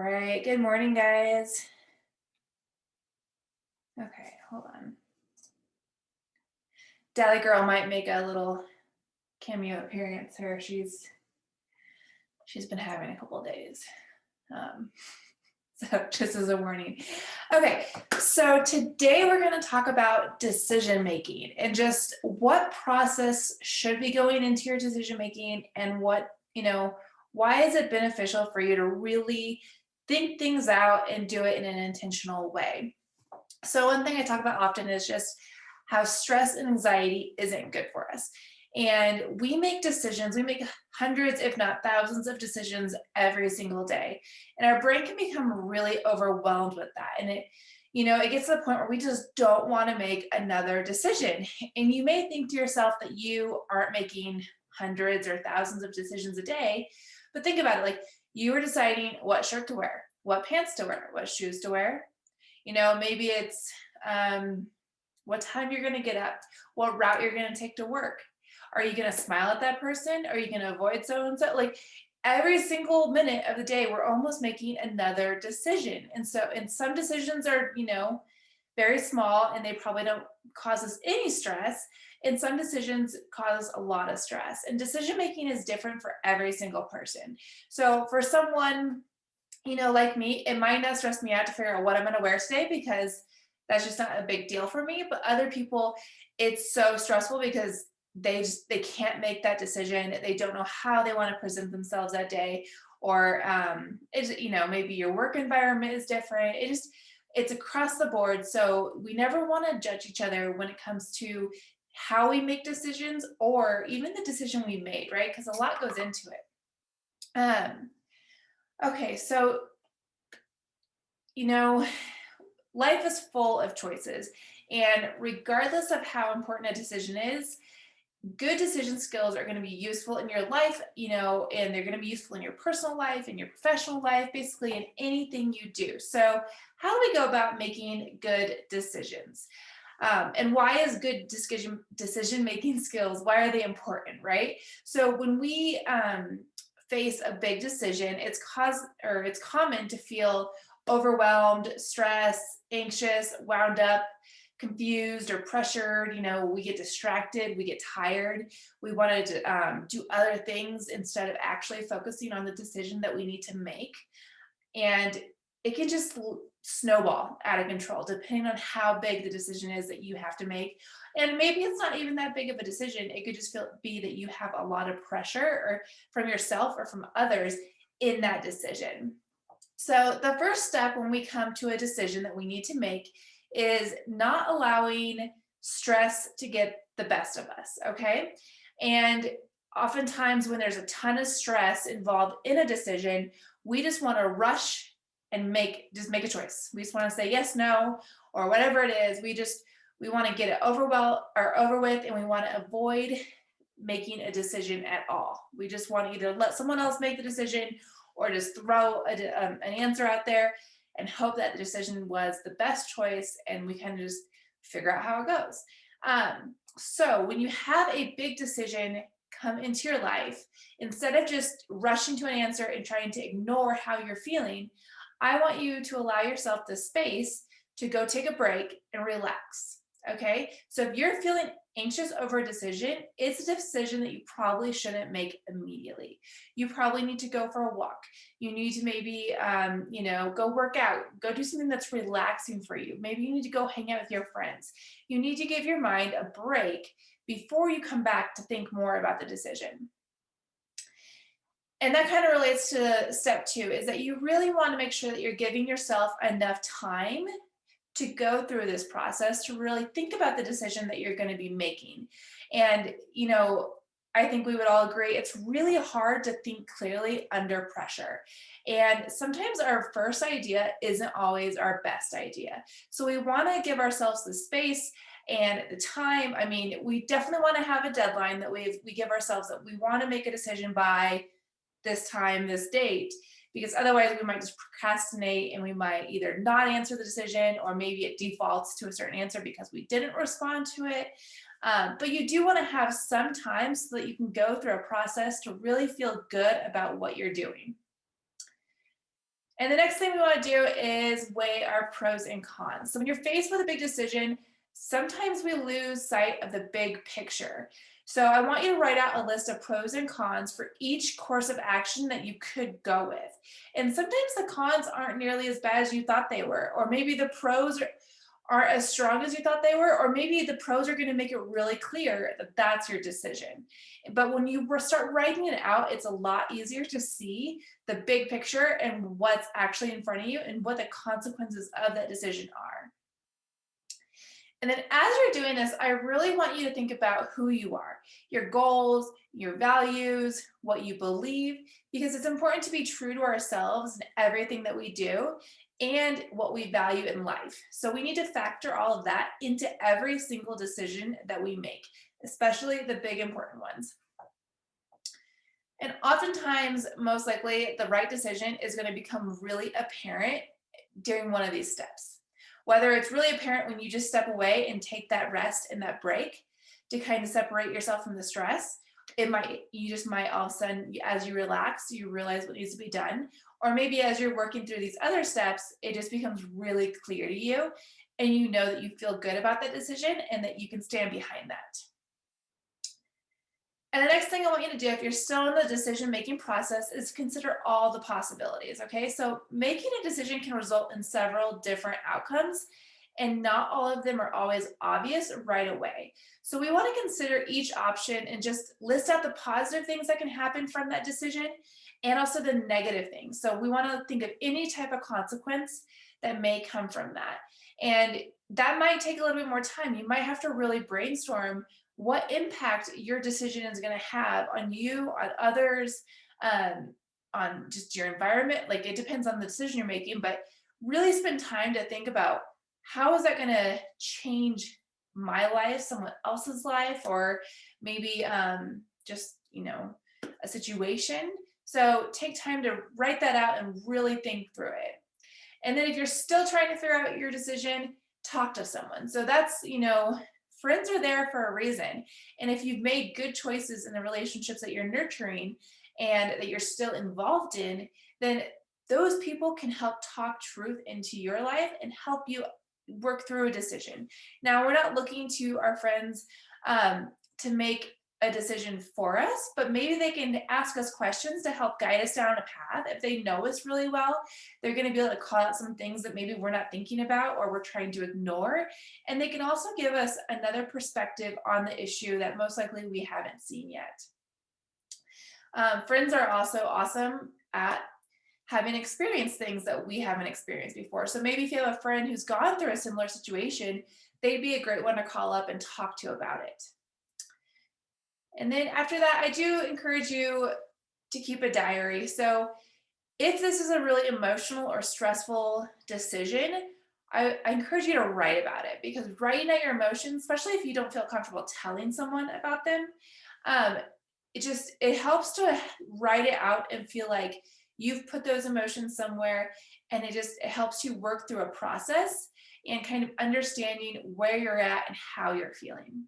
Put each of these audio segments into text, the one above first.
right, good morning, guys. Okay, hold on. Dally Girl might make a little cameo appearance here. She's been having a couple of days. Um, so just as a warning. Okay, so today we're going to talk about decision making and just what process should be going into your decision making and why is it beneficial for you to really think things out and do it in an intentional way. So one thing I talk about often is just how stress and anxiety isn't good for us. And we make decisions, we make hundreds, if not thousands of decisions every single day. And our brain can become really overwhelmed with that. And it gets to the point where we just don't want to make another decision. And you may think to yourself that you aren't making hundreds or thousands of decisions a day, but think about it, like you were deciding what shirt to wear, what pants to wear, what shoes to wear, maybe it's what time you're going to get up, what route you're going to take to work. Are you going to smile at that person? Are you going to avoid so and so? Like every single minute of the day, we're almost making another decision. And some decisions are, very small and they probably don't cause us any stress. And some decisions cause a lot of stress. And decision making is different for every single person. So for someone, like me, it might not stress me out to figure out what I'm going to wear today because that's just not a big deal for me. But other people, it's so stressful because they can't make that decision. They don't know how they want to present themselves that day, or maybe your work environment is different. It's across the board. So we never want to judge each other when it comes to how we make decisions or even the decision we made, right? Because a lot goes into it. Okay, so, you know, life is full of choices. And regardless of how important a decision is, good decision skills are going to be useful in your life, and they're going to be useful in your personal life, in your professional life, basically in anything you do. So, how do we go about making good decisions? And why is good decision making skills? Why are they important, right? So when we face a big decision, it's common to feel overwhelmed, stressed, anxious, wound up, confused, or pressured. We get distracted, we get tired. We want to do other things instead of actually focusing on the decision that we need to make. And it can just snowball out of control depending on how big the decision is that you have to make. And maybe it's not even that big of a decision. It could just be that you have a lot of pressure or from yourself or from others in that decision. So the first step when we come to a decision that we need to make is not allowing stress to get the best of us, okay? And oftentimes when there's a ton of stress involved in a decision, we just want to rush and make a choice. We just want to say yes, no, or whatever it is. We want to get it over with, and we want to avoid making a decision at all. We just want to either let someone else make the decision or just throw an answer out there and hope that the decision was the best choice, and we kind of just figure out how it goes. So when you have a big decision come into your life, instead of just rushing to an answer and trying to ignore how you're feeling, I want you to allow yourself the space to go take a break and relax. Okay, so if you're feeling anxious over a decision, it's a decision that you probably shouldn't make immediately. You probably need to go for a walk. You need to maybe, go work out, go do something that's relaxing for you. Maybe you need to go hang out with your friends. You need to give your mind a break before you come back to think more about the decision. And that kind of relates to step two, is that you really want to make sure that you're giving yourself enough time to go through this process to really think about the decision that you're going to be making. And, I think we would all agree it's really hard to think clearly under pressure. And sometimes our first idea isn't always our best idea. So we want to give ourselves the space and the time. I mean, we definitely want to have a deadline that we give ourselves, that we want to make a decision by this time, this date, because otherwise we might just procrastinate and we might either not answer the decision, or maybe it defaults to a certain answer because we didn't respond to it. But you do want to have some time so that you can go through a process to really feel good about what you're doing. And the next thing we want to do is weigh our pros and cons. So when you're faced with a big decision, sometimes we lose sight of the big picture. So I want you to write out a list of pros and cons for each course of action that you could go with. And sometimes the cons aren't nearly as bad as you thought they were, or maybe the pros aren't as strong as you thought they were, or maybe the pros are going to make it really clear that that's your decision. But when you start writing it out, it's a lot easier to see the big picture and what's actually in front of you and what the consequences of that decision are. And then as you're doing this, I really want you to think about who you are, your goals, your values, what you believe, because it's important to be true to ourselves in everything that we do and what we value in life. So we need to factor all of that into every single decision that we make, especially the big important ones. And oftentimes, most likely, the right decision is going to become really apparent during one of these steps. Whether it's really apparent when you just step away and take that rest and that break to kind of separate yourself from the stress, you just might all of a sudden, as you relax, you realize what needs to be done. Or maybe as you're working through these other steps, it just becomes really clear to you and you know that you feel good about that decision and that you can stand behind that. And the next thing I want you to do, if you're still in the decision-making process, is consider all the possibilities, okay? So making a decision can result in several different outcomes, and not all of them are always obvious right away. So we want to consider each option and just list out the positive things that can happen from that decision and also the negative things. So we want to think of any type of consequence that may come from that. And that might take a little bit more time. You might have to really brainstorm what impact your decision is going to have on you, on others, on just your environment. Like it depends on the decision you're making, but really spend time to think about how is that going to change my life, someone else's life, or maybe just, a situation. So take time to write that out and really think through it. And then if you're still trying to figure out your decision, talk to someone. So that's, friends are there for a reason. And if you've made good choices in the relationships that you're nurturing and that you're still involved in, then those people can help talk truth into your life and help you work through a decision. Now, we're not looking to our friends to make a decision for us, but maybe they can ask us questions to help guide us down a path. If they know us really well, they're going to be able to call out some things that maybe we're not thinking about or we're trying to ignore. And they can also give us another perspective on the issue that most likely we haven't seen yet. Friends are also awesome at having experienced things that we haven't experienced before. So maybe if you have a friend who's gone through a similar situation, they'd be a great one to call up and talk to about it. And then after that, I do encourage you to keep a diary. So if this is a really emotional or stressful decision, I encourage you to write about it, because writing out your emotions, especially if you don't feel comfortable telling someone about them, it helps to write it out and feel like you've put those emotions somewhere, and it helps you work through a process and kind of understanding where you're at and how you're feeling.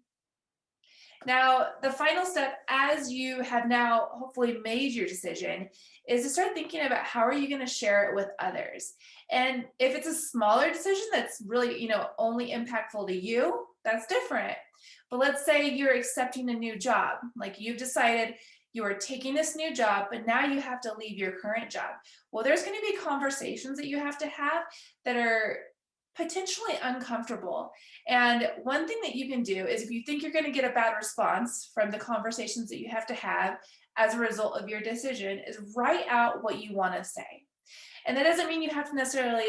Now, the final step, as you have now hopefully made your decision, is to start thinking about how are you going to share it with others. And if it's a smaller decision that's really, only impactful to you, that's different. But let's say you're accepting a new job, like you've decided you are taking this new job, but now you have to leave your current job. Well, there's going to be conversations that you have to have that are potentially uncomfortable. And one thing that you can do is, if you think you're going to get a bad response from the conversations that you have to have as a result of your decision, is write out what you want to say. And that doesn't mean you have to necessarily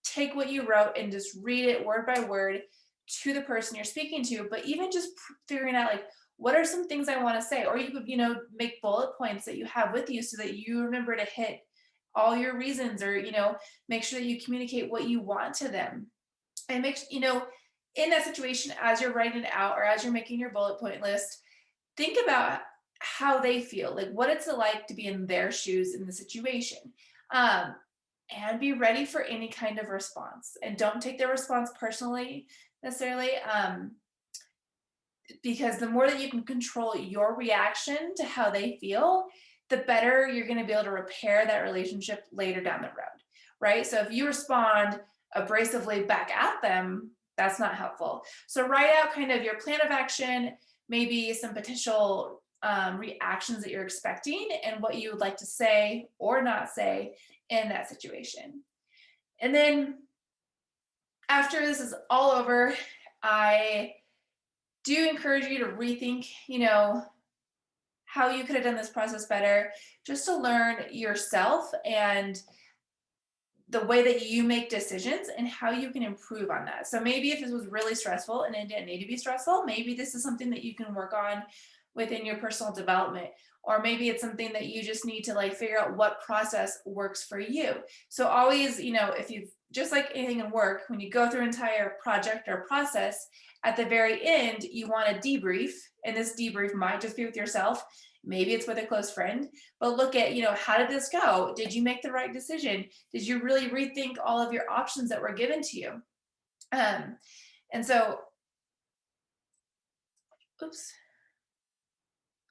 take what you wrote and just read it word by word to the person you're speaking to, but even just figuring out what are some things I want to say, or you could, make bullet points that you have with you so that you remember to hit all your reasons, or make sure that you communicate what you want to them. And in that situation, as you're writing it out or as you're making your bullet point list, think about how they feel, what it's like to be in their shoes in the situation, and be ready for any kind of response. And don't take their response personally necessarily, because the more that you can control your reaction to how they feel, the better you're going to be able to repair that relationship later down the road. right? So if you respond abrasively back at them, that's not helpful. So write out kind of your plan of action, maybe some potential reactions that you're expecting, and what you would like to say or not say in that situation. And then after this is all over, I do encourage you to rethink, how you could have done this process better, just to learn yourself and the way that you make decisions and how you can improve on that. So maybe if this was really stressful and it didn't need to be stressful, maybe this is something that you can work on within your personal development. Or maybe it's something that you just need to like figure out what process works for you. So always, if you've just like anything in work, when you go through an entire project or process, at the very end, you want to debrief. And this debrief might just be with yourself. Maybe it's with a close friend, but look at, how did this go? Did you make the right decision? Did you really rethink all of your options that were given to you? And so, oops.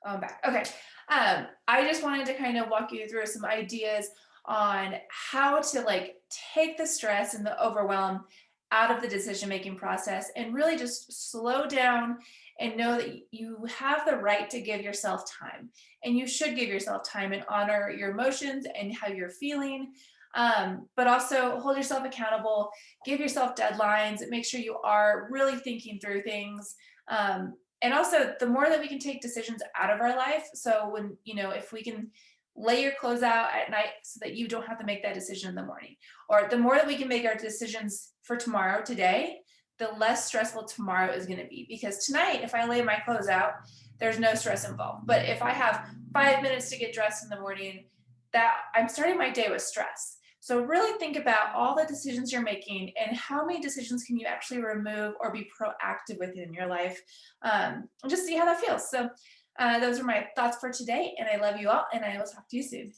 Oh, I'm back. Okay. I just wanted to kind of walk you through some ideas on how to like take the stress and the overwhelm out of the decision making process and really just slow down and know that you have the right to give yourself time, and you should give yourself time and honor your emotions and how you're feeling, but also hold yourself accountable, give yourself deadlines, make sure you are really thinking through things. And also, the more that we can take decisions out of our life, so when, if we can lay your clothes out at night so that you don't have to make that decision in the morning, or the more that we can make our decisions for tomorrow, today, the less stressful tomorrow is going to be. Because tonight, if I lay my clothes out, there's no stress involved. But if I have 5 minutes to get dressed in the morning, that I'm starting my day with stress. So really think about all the decisions you're making and how many decisions can you actually remove or be proactive within your life, and just see how that feels. So those are my thoughts for today, and I love you all, and I will talk to you soon.